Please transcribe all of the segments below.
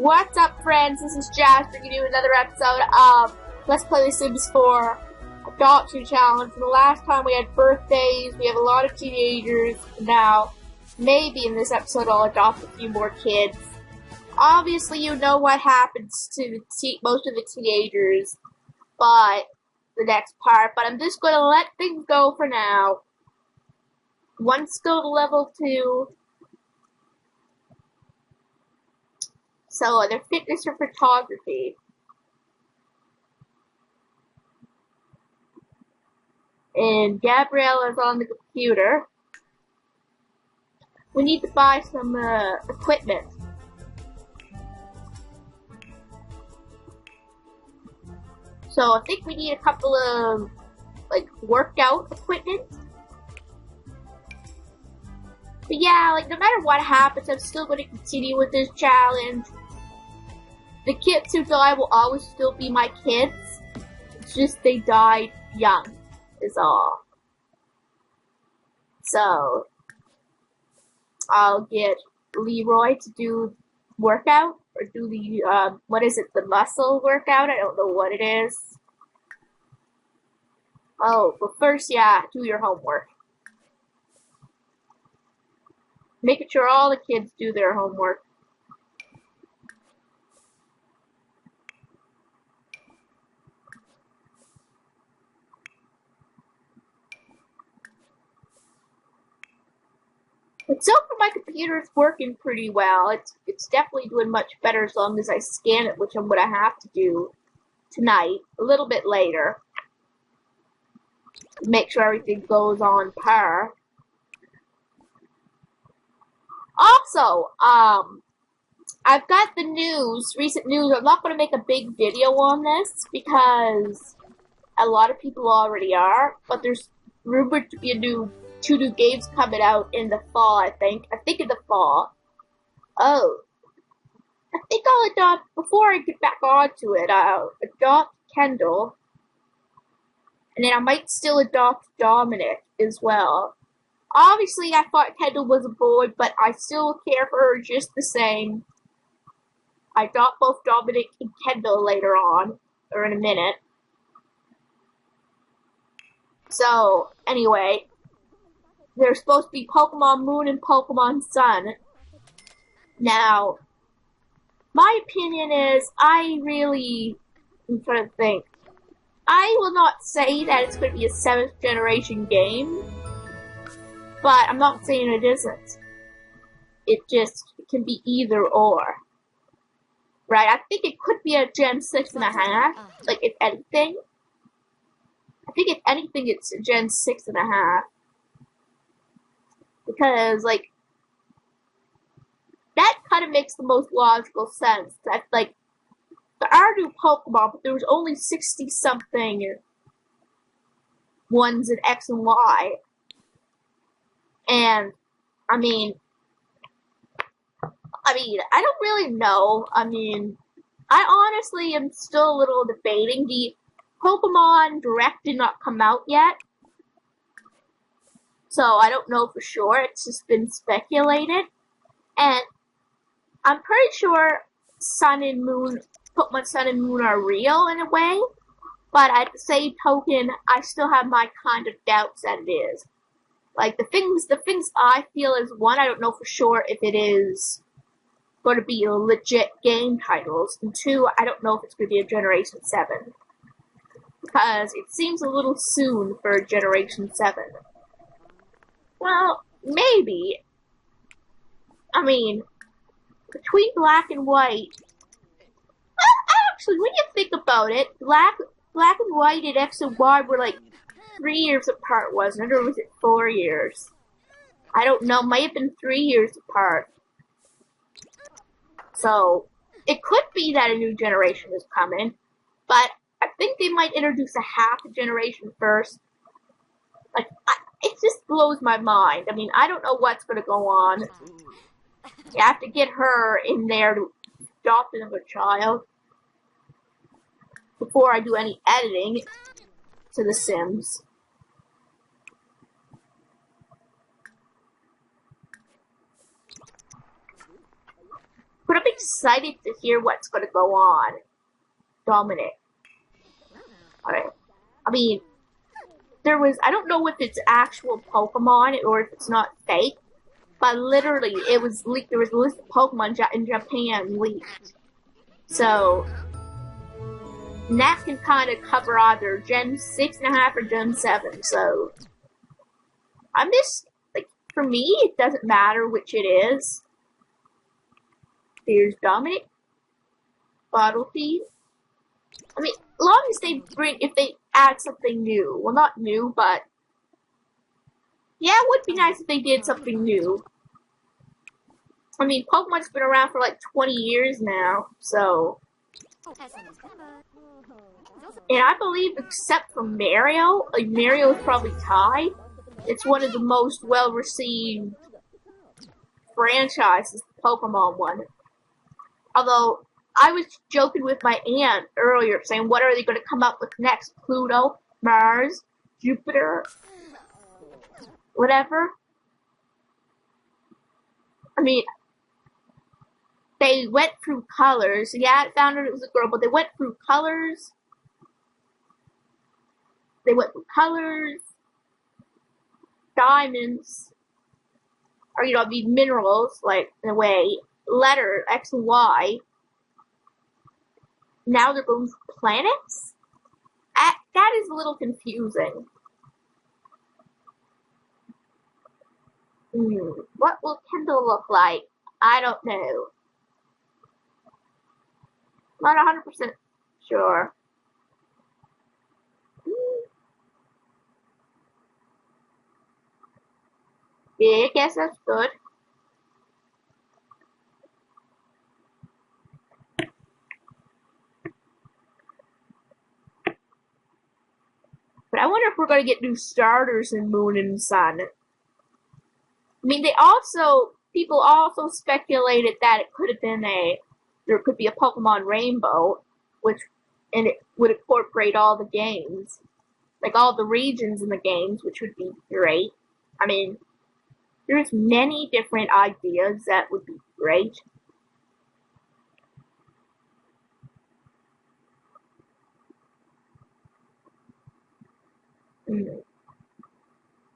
What's up, friends? This is Jazz bringing you another episode of Let's Play The Sims 4 Adoption Challenge. The last time we had birthdays, we have a lot of teenagers. Now, maybe in this episode I'll adopt a few more kids. Obviously, you know what happens to most of the teenagers by the next part, but I'm just going to let things go for now. One's still to level 2. So, their fitness for photography. And Gabriella's on the computer. We need to buy some equipment. So, I think we need a couple of, workout equipment. But yeah, no matter what happens, I'm still going to continue with this challenge. The kids who die will always still be my kids. It's just they died young, is all. So, I'll get Leroy to do workout, or do the, the muscle workout? I don't know what it is. Oh, but first, yeah, do your homework. Making sure all the kids do their homework. But so far my computer is working pretty well. It's definitely doing much better as long as I scan it, which I'm going to have to do tonight, a little bit later. Make sure everything goes on par. Also, I've got the news, recent news. I'm not going to make a big video on this because a lot of people already are, but there's rumored to be two new games coming out in the fall, I think. I think in the fall. Oh. I think I'll adopt, before I get back onto it, I'll adopt Kendall. And then I might still adopt Domenic as well. Obviously, I thought Kendall was a boy, but I still care for her just the same. I adopt both Domenic and Kendall later on, or in a minute. So, anyway, there's supposed to be Pokemon Moon and Pokemon Sun. Now, my opinion is, I'm trying to think. I will not say that it's going to be a 7th generation game, but I'm not saying it isn't. It can be either or. Right? I think it could be a Gen 6.5, if anything. I think if anything, it's a Gen 6.5. Because, that kind of makes the most logical sense. That, there are new Pokemon, but there was only 60-something ones in X and Y. And, I don't really know. I honestly am still a little debating. The Pokemon Direct did not come out yet. So, I don't know for sure. It's just been speculated. And I'm pretty sure Pokemon Sun and Moon are real in a way. But at the same token, I still have my kind of doubts that it is. The things I feel is, one, I don't know for sure if it is going to be legit game titles, and 2, I don't know if it's going to be a Generation 7. Because it seems a little soon for Generation 7. Well, maybe. Between Black and White, actually, when you think about it, Black and White and X and Y were 3 years apart, wasn't it? Or was it 4 years? I don't know. Might have been 3 years apart. So, it could be that a new generation is coming, but I think they might introduce a half a generation first. It just blows my mind. I don't know what's going to go on. You have to get her in there to adopt another child before I do any editing to The Sims. But I'm excited to hear what's going to go on. Domenic. Alright. I mean, I don't know if it's actual Pokemon or if it's not fake, but literally it was leaked. There was a list of Pokemon in Japan leaked. So, and that can kind of cover either Gen 6.5 or Gen 7. So, I'm just, like, for me, it doesn't matter which it is. There's Domenic, Bottle Thief. I mean, as long as if they add something new. Well, not new, but yeah, it would be nice if they did something new. I mean, Pokemon's been around for like 20 years now, so. And I believe, except for Mario, like Mario is probably tied. It's one of the most well-received franchises, the Pokemon one. Although, I was joking with my aunt earlier, saying, what are they going to come up with next? Pluto, Mars, Jupiter, whatever. I mean, they went through colors. Yeah, it found out it was a girl, but they went through colors. They went through colors, diamonds, or, you know, I mean, minerals, like, in a way, letter, X and Y. Now they're going for planets? That is a little confusing. What will Kendall look like? I don't know. Not 100% sure. Yeah, I guess that's good. But I wonder if we're going to get new starters in Moon and Sun. I mean, people also speculated that it could have been there could be a Pokemon Rainbow, and it would incorporate all the games. Like all the regions in the games, which would be great. I mean, there's many different ideas that would be great.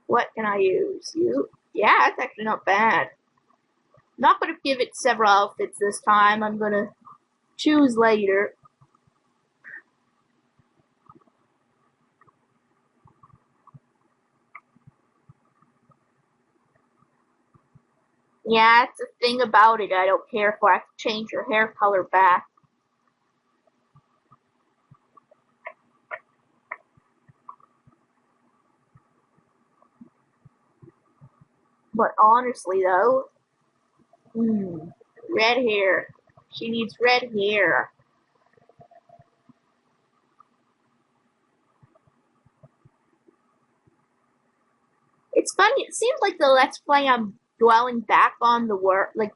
What can I use? Yeah, that's actually not bad. Not going to give it several outfits this time. I'm going to choose later. Yeah, that's the thing about it I don't care for. I have to change your hair color back. But honestly, though, red hair. She needs red hair. It's funny. It seems like the Let's Play I'm dwelling back on the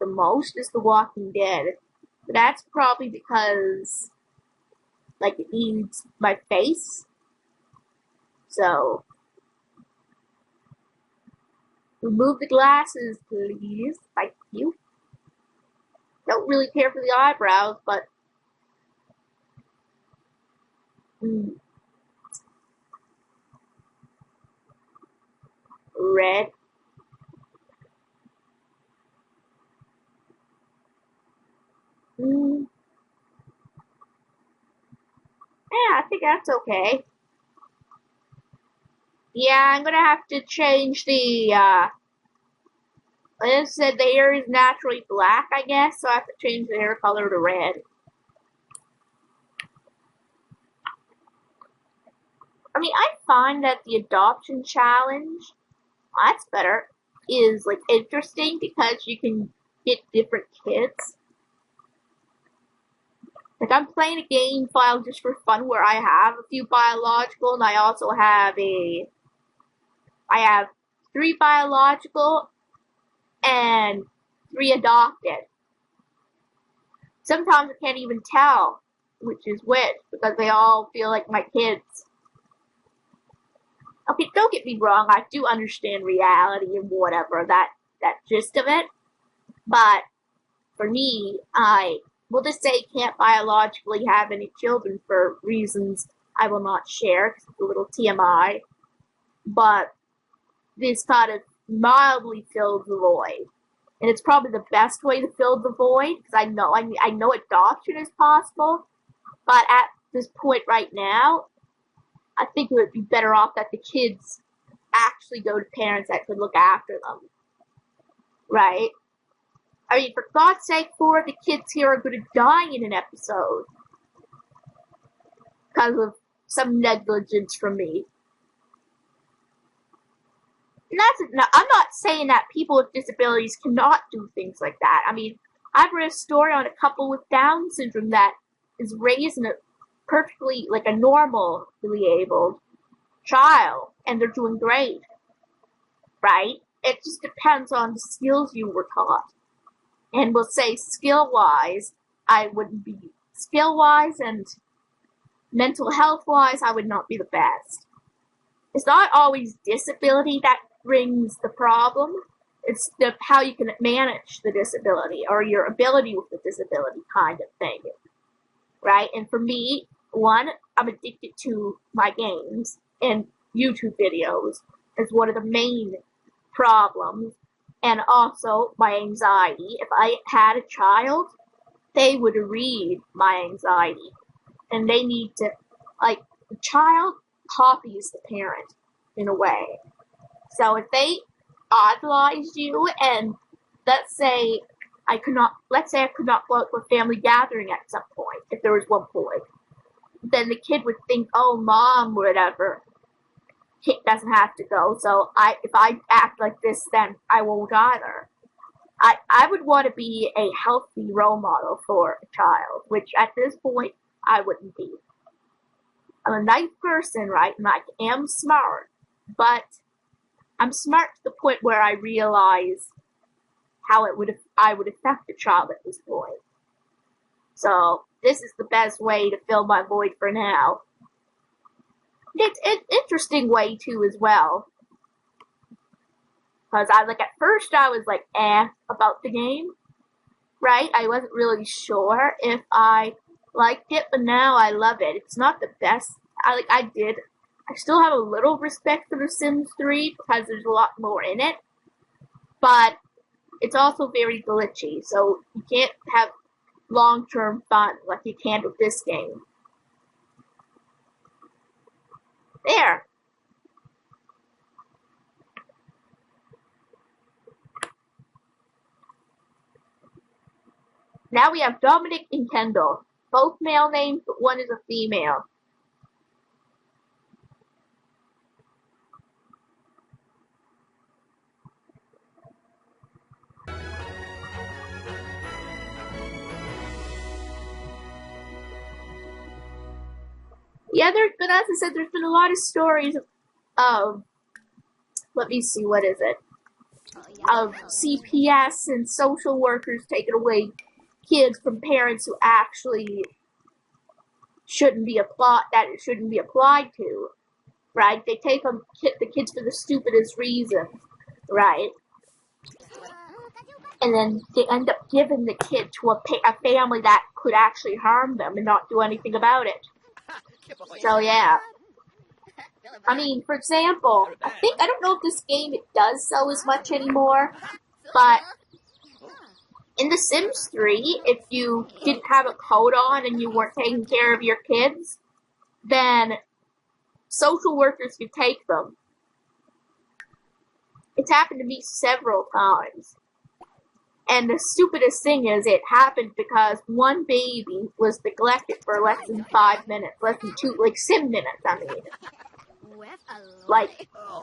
most is The Walking Dead. But that's probably because, like, it needs my face. So, remove the glasses, please. Thank you. Don't really care for the eyebrows, but red. Yeah, I think that's okay. Yeah, I'm gonna have to change the, like I said, the hair is naturally black, I guess, so I have to change the hair color to red. I mean, I find that the adoption challenge, that's better, is, like, interesting because you can get different kids. Like, I'm playing a game file just for fun where I have a few biological, and I also have I have 3 biological and 3 adopted. Sometimes I can't even tell which is which because they all feel like my kids. Okay, don't get me wrong, I do understand reality and whatever, that gist of it, but for me, will just say can't biologically have any children for reasons I will not share, because it's a little TMI, but this kind of mildly fills the void. And it's probably the best way to fill the void, because I know adoption is possible, but at this point right now, I think it would be better off that the kids actually go to parents that could look after them. Right? I mean, for God's sake, 4 of the kids here are going to die in an episode. Because of some negligence from me. And I'm not saying that people with disabilities cannot do things like that. I mean, I've read a story on a couple with Down syndrome that is raised in a perfectly, like a normally abled child, and they're doing great. Right? It just depends on the skills you were taught. And we'll say skill-wise, I wouldn't be skill-wise, and mental health-wise, I would not be the best. It's not always disability that brings the problem. It's how you can manage the disability, or your ability with the disability kind of thing. Right? And for me, one, I'm addicted to my games, and YouTube videos is one of the main problems. And also my anxiety. If I had a child, they would read my anxiety. And they need to, like, the child copies the parent in a way. So if they idolize you, and let's say I could not go out to a family gathering at some point, if there was one point, then the kid would think, oh, mom, whatever, kid doesn't have to go, so if I act like this, then I won't either. I would want to be a healthy role model for a child, which at this point, I wouldn't be. I'm a nice person, right, and I am smart, but I'm smart to the point where I realize how I would affect a child at this point. So, this is the best way to fill my void for now. It's an interesting way, too, as well. Because at first I was about the game. Right? I wasn't really sure if I liked it, but now I love it. It's not the best. I still have a little respect for The Sims 3 because there's a lot more in it. But it's also very glitchy, so you can't have long-term fun like you can with this game. There. Now we have Domenic and Kendall. Both male names, but one is a female. Yeah, as I said, there's been a lot of stories of, let me see, what is it? Of CPS and social workers taking away kids from parents who actually shouldn't be applied to, right? They take the kids for the stupidest reasons, right? And then they end up giving the kid to a family that could actually harm them and not do anything about it. So yeah. I mean, for example, I don't know if this game does so as much anymore, but in The Sims 3, if you didn't have a coat on and you weren't taking care of your kids, then social workers could take them. It's happened to me several times. And the stupidest thing is, it happened because one baby was neglected for less than 5 minutes, less than 2, sim minutes, I mean.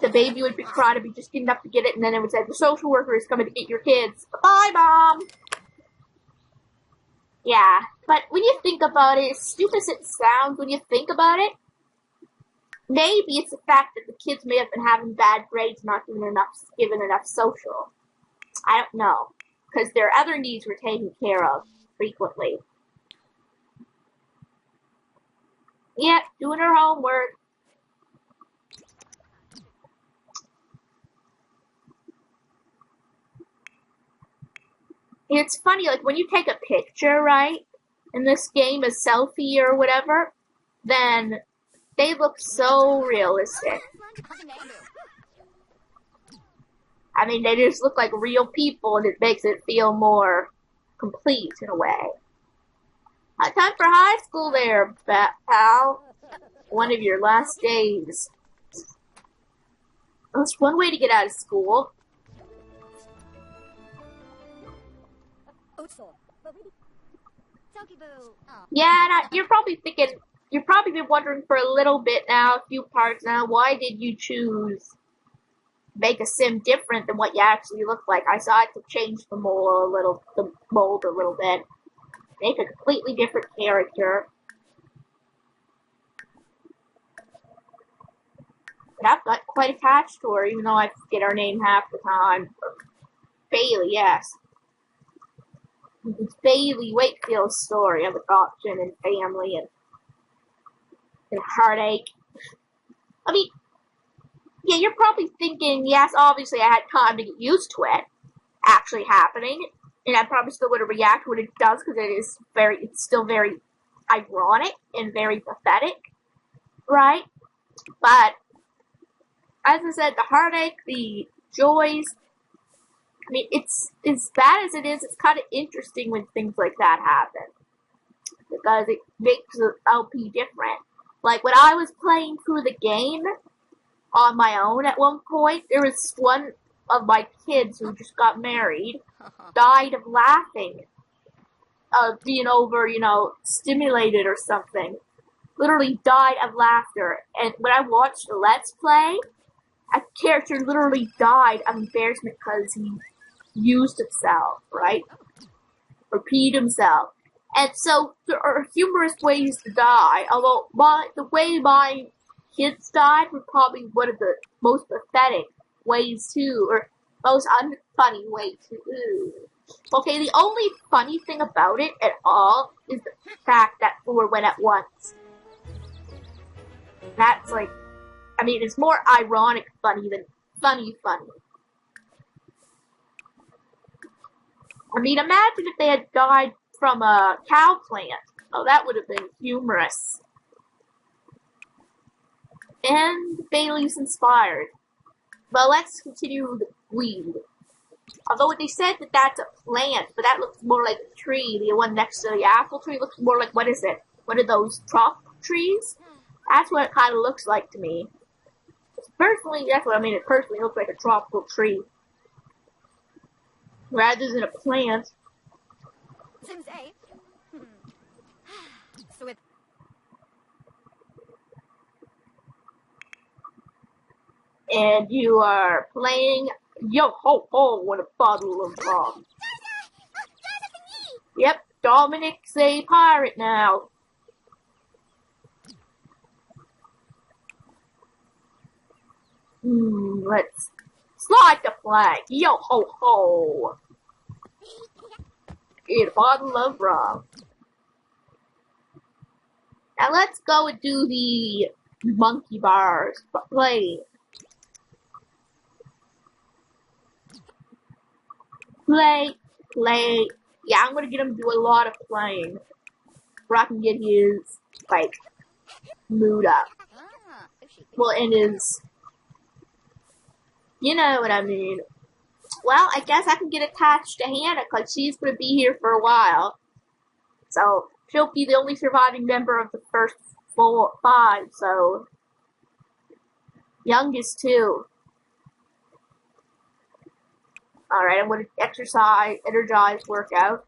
The baby would be crying to be just getting up to get it, and then it would say, the social worker is coming to get your kids. Bye, Mom! Yeah, but when you think about it, as stupid as it sounds when you think about it, maybe it's the fact that the kids may have been having bad grades, not given enough social. I don't know. Because their other needs were taken care of frequently. Yep, doing her homework. It's funny, like when you take a picture, right, in this game, a selfie or whatever, then they look so realistic. I mean, they just look like real people, and it makes it feel more complete in a way. Time for high school there, pal. One of your last days. That's one way to get out of school. Yeah, you're probably thinking, you've probably been wondering for a little bit now, a few parts now, why did you choose make a sim different than what you actually look like? I saw it to change the mold a little bit. Make a completely different character. But I've got quite attached to her, even though I forget her name half the time. Bailey, yes. It's Bailey Wakefield's story of adoption and family and heartache. I mean, yeah, you're probably thinking, yes, obviously I had time to get used to it actually happening, and I probably still would have reacted when it does, because it's still very ironic and very pathetic, right? But, as I said, the heartache, the joys, I mean, it's as bad as it is, it's kind of interesting when things like that happen, because it makes the LP different. Like, when I was playing through the game on my own at one point, there was one of my kids who just got married, died of laughing, being stimulated or something. Literally died of laughter. And when I watched the Let's Play, a character literally died of embarrassment because he used himself, right? Or peed himself. And so there are humorous ways to die, although the way my kids died was probably one of the most pathetic ways too, or most unfunny way too. Okay, the only funny thing about it at all is the fact that 4 went at once. That's like, I mean, it's more ironic funny than funny. I mean, imagine if they had died from a cow plant. Oh, that would have been humorous. And Bailey's inspired. Well, let's continue with weed. Although they said that that's a plant, but that looks more like a tree. The one next to the apple tree looks more like, what is it? One of those tropical trees? That's what it kind of looks like to me. Personally, that's what I mean. It personally looks like a tropical tree. Rather than a plant. And you are playing Yo Ho Ho with a bottle of rum. Yep, Dominic's a pirate now. Let's slide the flag. Yo ho ho. Get a bottle of rum. Now let's go and do the monkey bars. Play. Play. Yeah, I'm gonna get him to do a lot of playing. Where I can get his, like, mood up. Well, and his, you know what I mean. Well, I guess I can get attached to Hannah, because she's going to be here for a while. So, she'll be the only surviving member of the first 5, so. Youngest, too. Alright, I'm going to exercise, energize, workout.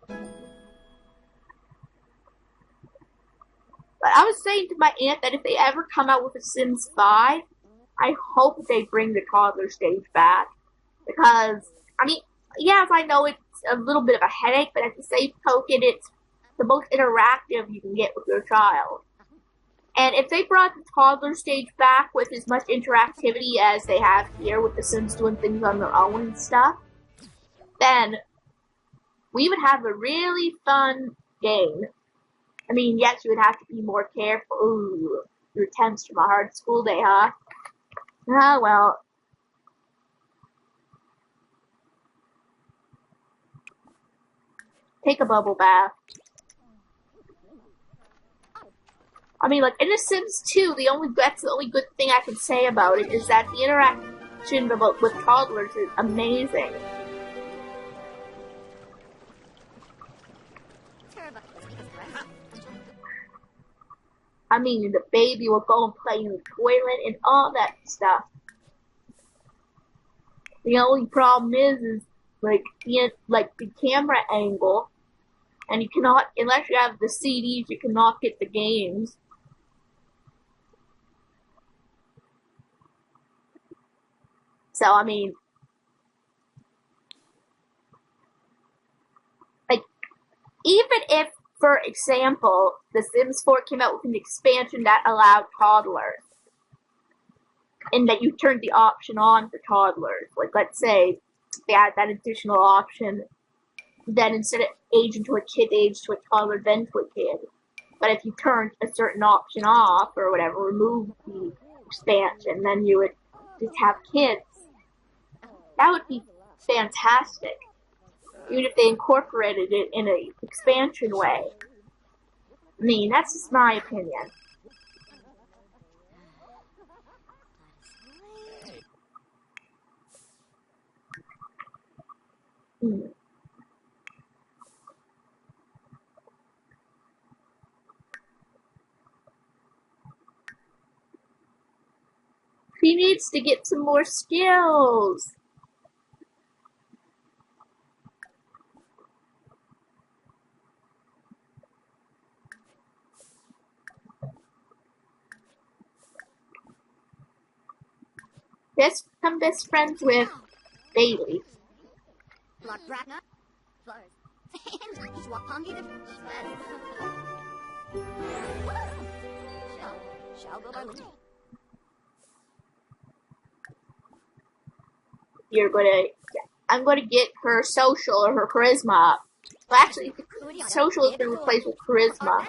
But I was saying to my aunt that if they ever come out with a Sims 5, I hope they bring the toddler stage back. Because, I mean, yes, I know it's a little bit of a headache, but at the same token, it's the most interactive you can get with your child. And if they brought the toddler stage back with as much interactivity as they have here with the Sims doing things on their own and stuff, then we would have a really fun game. I mean, yes, you would have to be more careful. Ooh, you're tense from a hard school day, huh? Ah, well. take a bubble bath. I mean, like, in The Sims 2, that's the only good thing I can say about it, is that the interaction with toddlers is amazing. I mean, the baby will go and play in the toilet and all that stuff. The only problem is like the camera angle, and you cannot, unless you have the CDs, you cannot get the games. So, I mean, like, even if, for example, The Sims 4 came out with an expansion that allowed toddlers, and that you turned the option on for toddlers, like, let's say they had that additional option, then instead of aging to a kid, they age to a toddler, then to a kid. But if you turned a certain option off, or whatever, remove the expansion, then you would just have kids. That would be fantastic. Even if they incorporated it in an expansion way. I mean, that's just my opinion. He needs to get some more skills. Become best friends with Bailey. I'm gonna get her social or her charisma up. Well, actually, social has been replaced with charisma.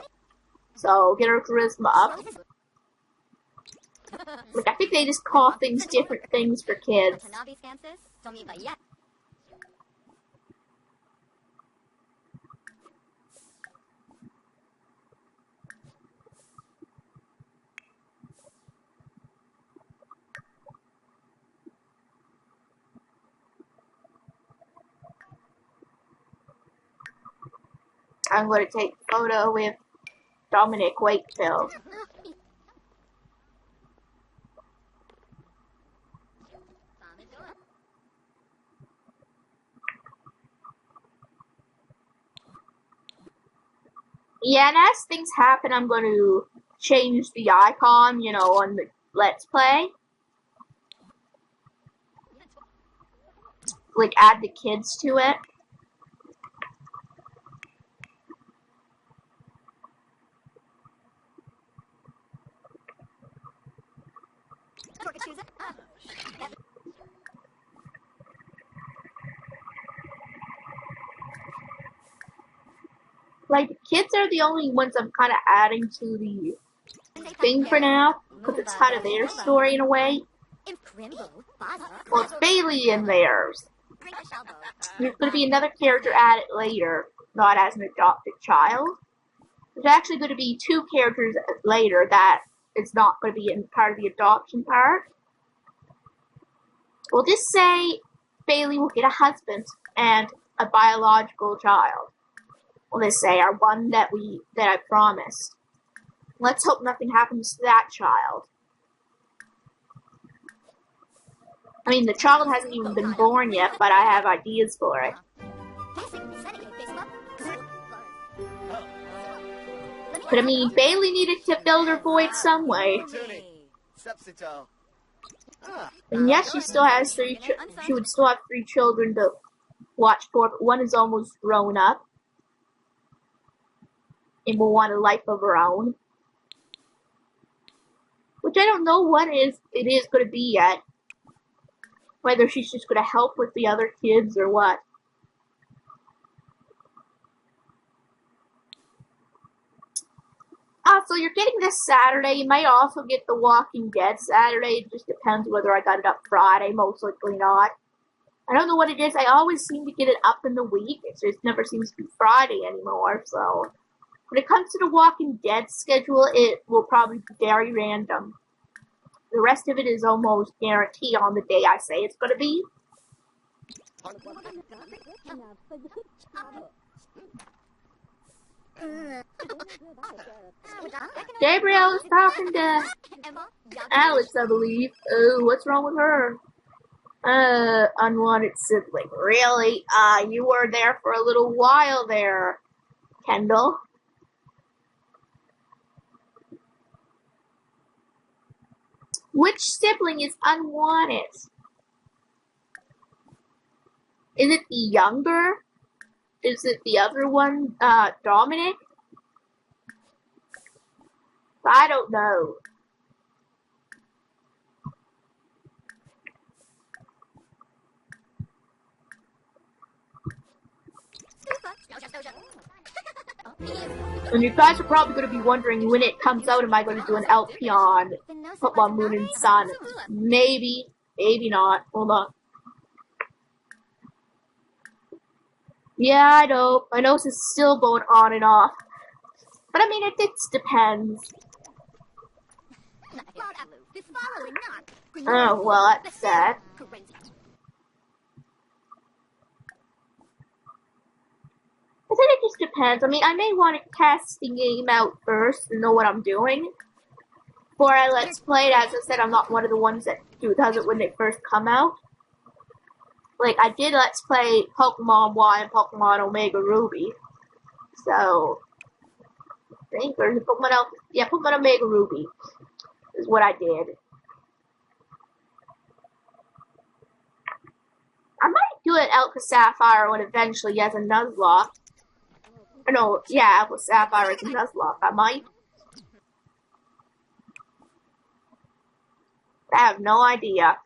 So, get her charisma up. Like, I think they just call things different things for kids. I'm going to take a photo with Domenic Wakefield. Yeah, and as things happen, I'm going to change the icon, you know, on the Let's Play. Like, add the kids to it. Like, the kids are the only ones I'm kind of adding to the thing for now, because it's kind of their story in a way. Well, it's Bailey in theirs. There's going to be another character added later, not as an adopted child. There's actually going to be two characters later that is not going to be in part of the adoption part. We'll just say Bailey will get a husband and a biological child. We'll just say our one that I promised. Let's hope nothing happens to that child. I mean, the child hasn't even been born yet, but I have ideas for it. But I mean, Bailey needed to build her void some way. And yes, she still has she would still have 3 children to watch for, but one is almost grown up. And will want a life of her own. Which I don't know what it is going to be yet. Whether she's just going to help with the other kids or what. So you're getting this Saturday. You might also get The Walking Dead Saturday. It just depends whether I got it up Friday. Most likely not. I don't know what it is. I always seem to get it up in the week. It just never seems to be Friday anymore. So when it comes to the Walking Dead schedule, it will probably be very random. The rest of it is almost guaranteed on the day I say it's going to be. Gabriel is talking to Alex, I believe. Oh, what's wrong with her? Unwanted sibling. Really? You were there for a little while there, Kendall. Which sibling is unwanted? Is it the younger? Is it the other one, Domenic? I don't know. And you guys are probably going to be wondering when it comes out, am I going to do an LP on Pokemon Moon and Sun? Maybe, maybe not. Hold on. Yeah, I know. My nose is still going on and off. But I mean, it depends. Oh, well, that's sad. I said it just depends. I mean, I may want to test the game out first and know what I'm doing before I let's play it. As I said, I'm not one of the ones that does it when they first come out. Like, I did let's play Pokemon Y and Pokemon Omega Ruby. So, I think there's a Pokemon else. Yeah, Pokemon Omega Ruby is what I did. I might do an Alpha Sapphire when eventually as a Nuzlocke. No, yeah, Alpha Sapphire is a Nuzlocke. I might. I have no idea.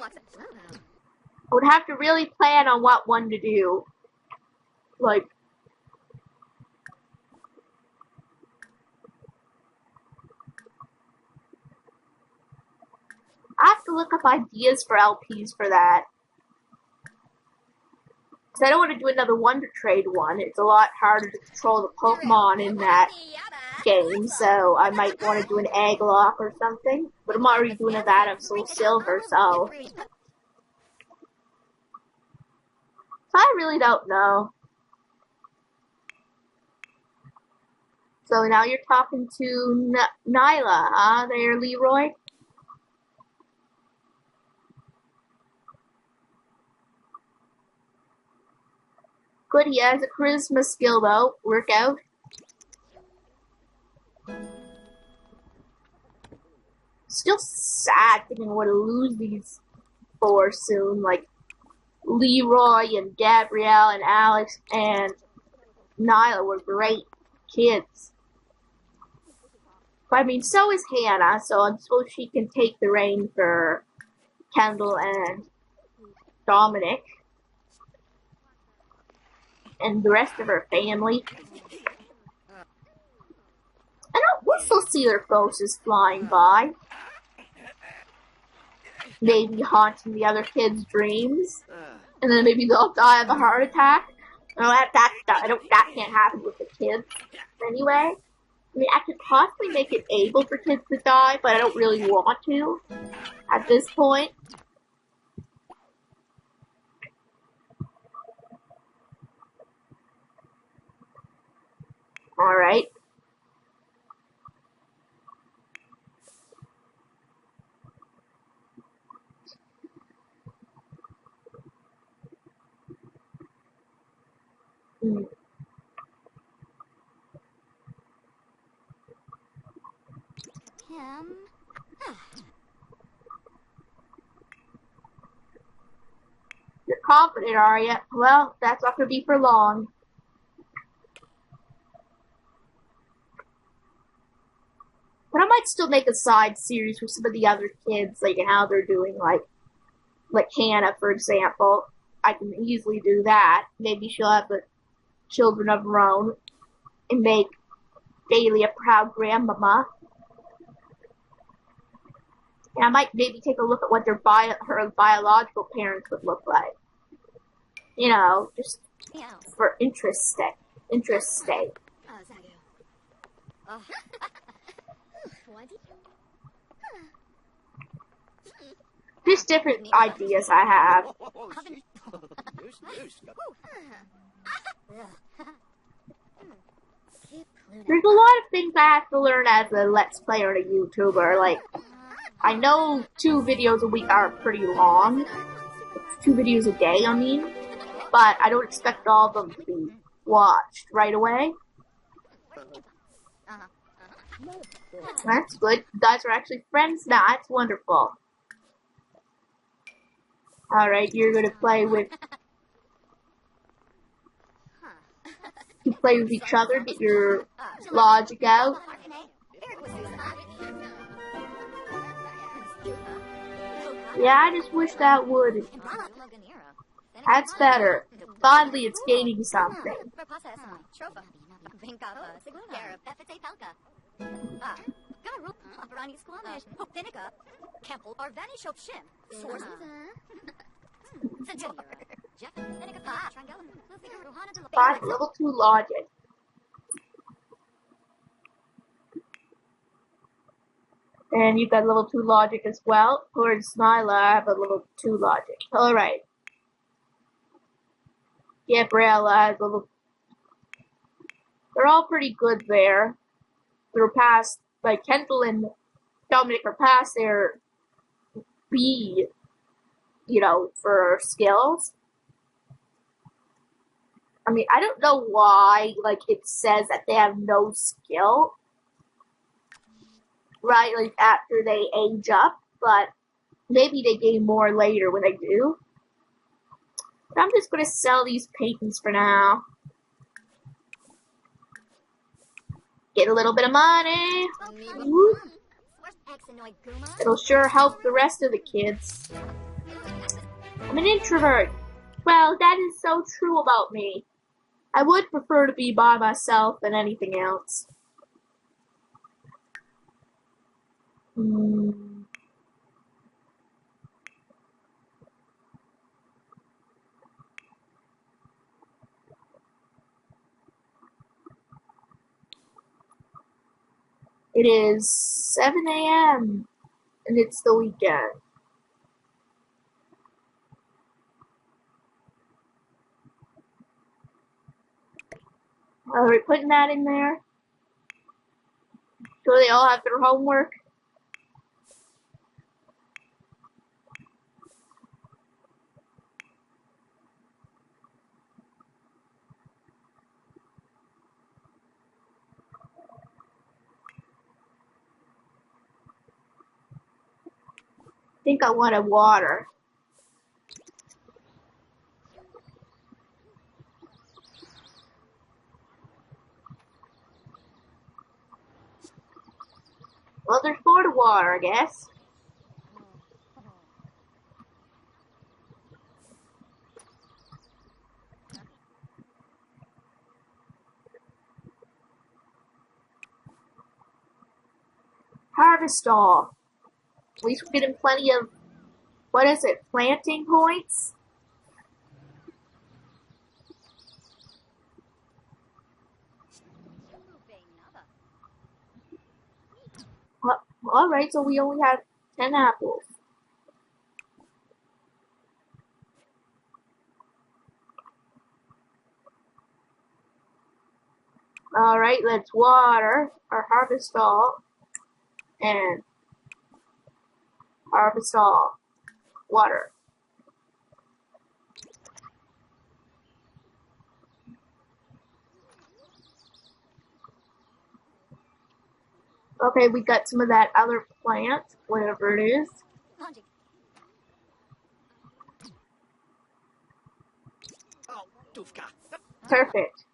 I would have to really plan on what one to do. Like, I have to look up ideas for LPs for that. Because I don't want to do another Wonder Trade one. It's a lot harder to control the Pokemon in that game, so I might want to do an Egg Lock or something. But I'm already doing a that of Soul Silver, so I really don't know. So now you're talking to Nyla, huh, there, Leroy? Good, he has a charisma skill, though. Workout. Still sad thinking we're going to lose these four soon, like Leroy and Gabrielle and Alex and Nyla were great kids. But I mean, so is Hannah, so I suppose she can take the reign for Kendall and Domenic and the rest of her family. I don't whistle see their ghosts flying by. Maybe haunting the other kids' dreams. And then maybe they'll die of a heart attack. No, that can't happen with the kids. Anyway. I mean, I could possibly make it able for kids to die, but I don't really want to. At this point. Alright. You're confident, are you? Well, that's not going to be for long. But I might still make a side series with some of the other kids, like, and how they're doing, like Hannah, for example. I can easily do that. Maybe she'll have the children of her own and make Bailey a proud grandmama. And I might maybe take a look at what her biological parents would look like. You know, just for interest sake. Just different ideas I have. There's a lot of things I have to learn as a Let's Player and a YouTuber. Like, I know 2 videos a week are pretty long. 2 videos a day, I mean. But I don't expect all of them to be watched right away. That's good. You guys are actually friends now. That's wonderful. Alright, you're gonna play with... You play with each other, get your logic out. Yeah, I just wish that would... That's better. Finally, it's gaining something. Fine, level 2 logic. And you've got level 2 logic as well. Towards Snyla, I have a level 2 logic. Alright. Gabriella has level... They're all pretty good there. They're past, like, Kendall and Domenic are past their B, you know, for skills. I mean, I don't know why, like, it says that they have no skill. Right, like, after they age up, but maybe they gain more later when they do. But I'm just gonna sell these paintings for now. Get a little bit of money. Woo. It'll sure help the rest of the kids. I'm an introvert. Well, that is so true about me. I would prefer to be by myself than anything else. It is 7 a.m. and it's the weekend. Are we putting that in there? So they all have their homework? I think I wanted water. Well, there's more to water, I guess. Harvest all. At least we're getting plenty of, what is it, planting points? Alright, so we only have 10 apples. Alright, let's water or harvest all. And harvest all. Water. Okay, we got some of that other plant, whatever it is. Perfect.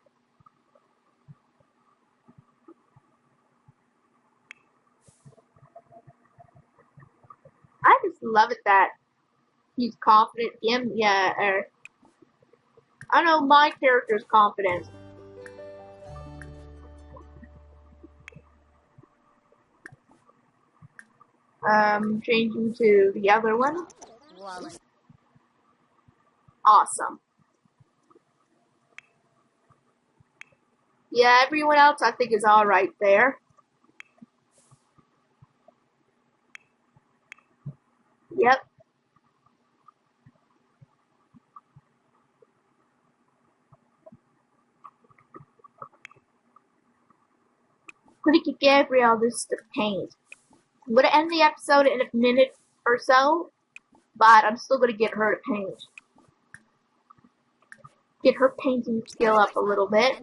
I just love it that he's confident. Him, yeah, I know my character's confident. Changing to the other one. Awesome. Yeah, everyone else I think is alright there. Yep. Gonna get Gabrielle this to paint. I'm gonna end the episode in a minute or so, but I'm still gonna get her to paint. Get her painting skill up a little bit.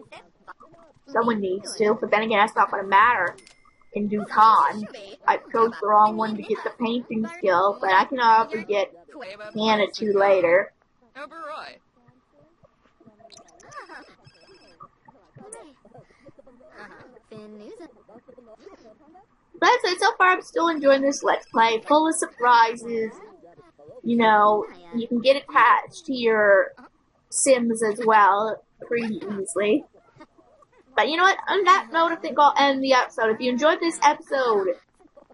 Someone needs to, but then again, that's not gonna matter in due time. I chose the wrong one to get the painting skill, but I can always get Hannah to later. But so far I'm still enjoying this Let's Play, full of surprises. You know, you can get attached to your Sims as well, pretty easily. But you know what, on that note, I think I'll end the episode. If you enjoyed this episode,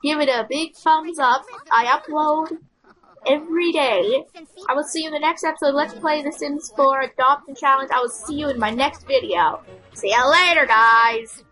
give it a big thumbs up. I upload every day. I will see you in the next episode. Let's play The Sims 4 Adoption Challenge. I will see you in my next video. See ya later, guys!